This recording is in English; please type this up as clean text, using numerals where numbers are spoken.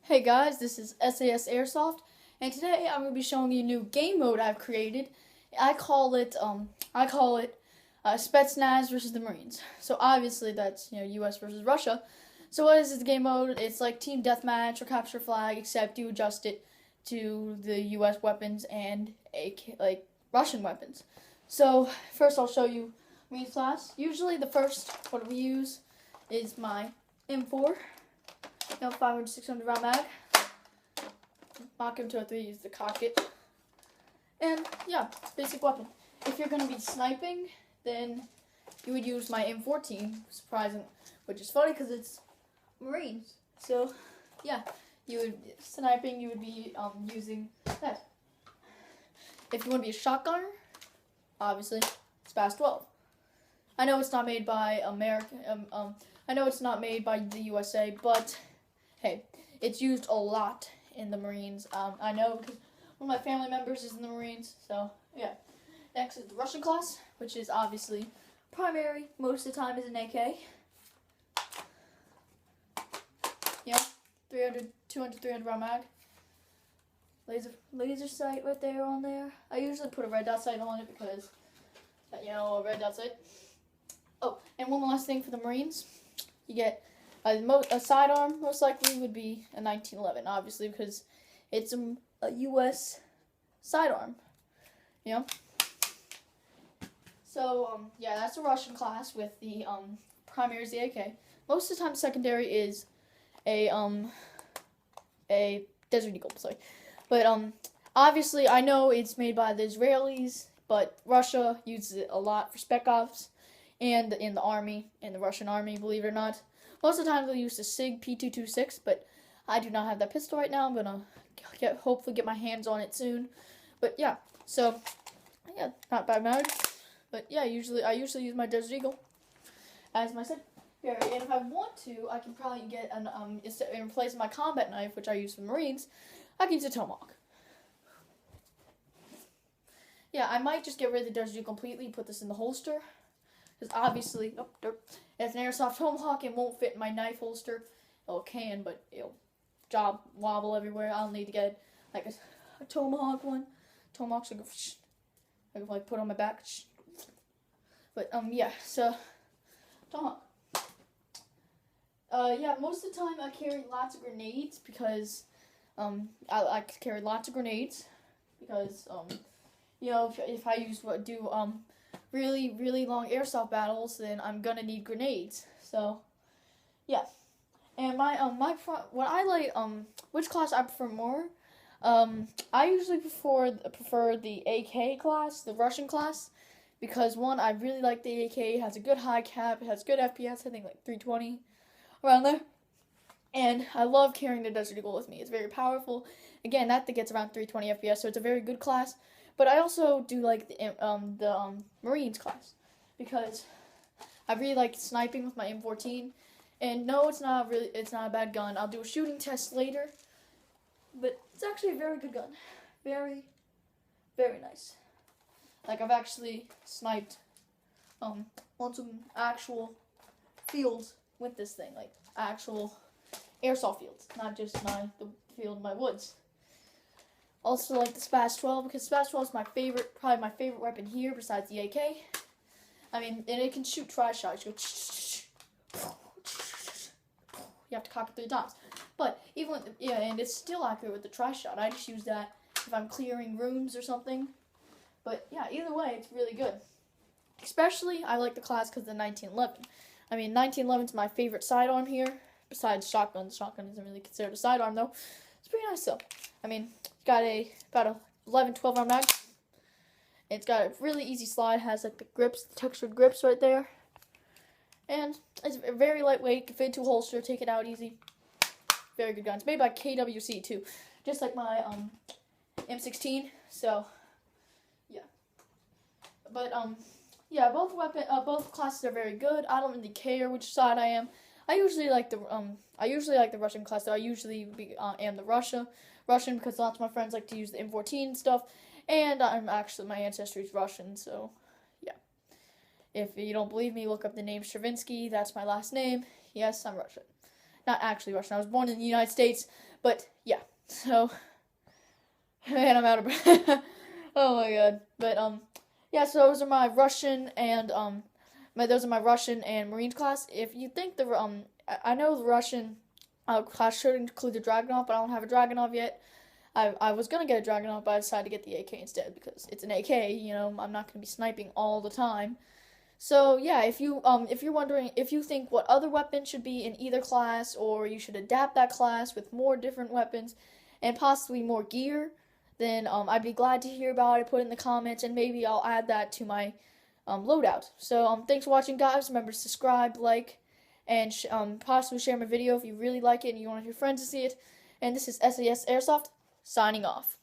Hey guys, this is SAS Airsoft, and today I'm going to be showing you a new game mode I've created. I call it Spetsnaz versus the Marines. So obviously that's U.S. versus Russia. So what is this game mode? It's like team deathmatch or capture flag, except you adjust it to the U.S. weapons and Russian weapons. So first I'll show you Marines class. Usually the first what we use is my M4. 500, 600 round mag. Mach M203, use the cock it. And yeah, basic weapon. If you're going to be sniping, then you would use my M14, surprising, which is funny because it's Marines. So yeah, you would be using that. If you want to be a shotgunner, obviously, SPAS 12. I know it's not made by I know it's not made by the USA, but hey, it's used a lot in the Marines. I know because one of my family members is in the Marines, so yeah. Next is the Russian class, which is obviously primary. Most of the time is an AK. Yeah, 200, 300 round mag. Laser sight right there on there. I usually put a red dot sight on it because, a red dot sight. Oh, and one last thing for the Marines. You get a sidearm, most likely would be a 1911, obviously, because it's a U.S. sidearm, So, yeah, that's a Russian class with the primary is the AK. Most of the time, secondary is a Desert Eagle, sorry. But, obviously, I know it's made by the Israelis, but Russia uses it a lot for Spec Ops and in the army, in the Russian army, believe it or not. Most of the time they'll use the SIG P226, but I do not have that pistol right now. I'm gonna hopefully get my hands on it soon. But yeah, so yeah, not bad mag. But yeah, I usually use my Desert Eagle as my secondary. And if I want to, I can probably get in place of my combat knife, which I use for Marines, I can use a Tomahawk. Yeah, I might just get rid of the Desert Eagle completely, put this in the holster. Because obviously, it's an airsoft Tomahawk, it won't fit in my knife holster. Well, it can, but it'll wobble everywhere. I'll need to get like a Tomahawk one. Tomahawks I can put on my back. But yeah, so Tomahawk. Yeah, most of the time I carry lots of grenades because I carry lots of grenades because if I do really, really long airsoft battles, then I'm gonna need grenades. So, yeah. And which class I prefer more? I usually prefer the AK class, the Russian class, because one, I really like the AK. It has a good high cap. It has good FPS. I think like 320 around there. And I love carrying the Desert Eagle with me. It's very powerful. Again, that thing gets around 320 FPS, so it's a very good class. But I also do like the Marines class because I really like sniping with my M14. And no, it's not a bad gun. I'll do a shooting test later, but it's actually a very good gun. Very, very nice. Like I've actually sniped on some actual fields with this thing, like actual airsoft fields, not just the field in my woods. Also like the SPAS 12 because SPAS 12 is probably my favorite weapon here besides the AK. I mean, and it can shoot tri-shots. You have to cock it 3 times. But and it's still accurate with the tri-shot. I just use that if I'm clearing rooms or something. But yeah, either way, it's really good. Especially, I like the class because of the 1911. I mean, 1911 is my favorite sidearm here. Besides shotgun. Shotgun isn't really considered a sidearm though. It's pretty nice though. I mean, it's got about a 11, 12 round mag. It's got a really easy slide. Has like the textured grips right there. And it's very lightweight. Can fit into a holster. Take it out easy. Very good gun. It's made by KWC too, just like my M16. So yeah. But yeah, both classes are very good. I don't really care which side I am. I usually like the Russian class. So I usually am the Russian because lots of my friends like to use the M14 and stuff. And my ancestry is Russian, so yeah. If you don't believe me, look up the name Stravinsky. That's my last name. Yes, I'm Russian. not actually Russian. I was born in the United States, but yeah. So, man, I'm out of breath. Oh my god. But yeah. So those are my Russian and those are my Russian and Marines class. If you think I know the Russian class should include the Dragunov, but I don't have a Dragunov yet. I was gonna get a Dragunov, but I decided to get the AK instead because it's an AK. You know, I'm not gonna be sniping all the time. So yeah, if you're wondering if you think what other weapons should be in either class, or you should adapt that class with more different weapons and possibly more gear, then I'd be glad to hear about it. Put it in the comments, and maybe I'll add that to my loadout. So thanks for watching, guys. Remember to subscribe, like, and possibly share my video if you really like it and you want your friends to see it. And this is SAS Airsoft signing off.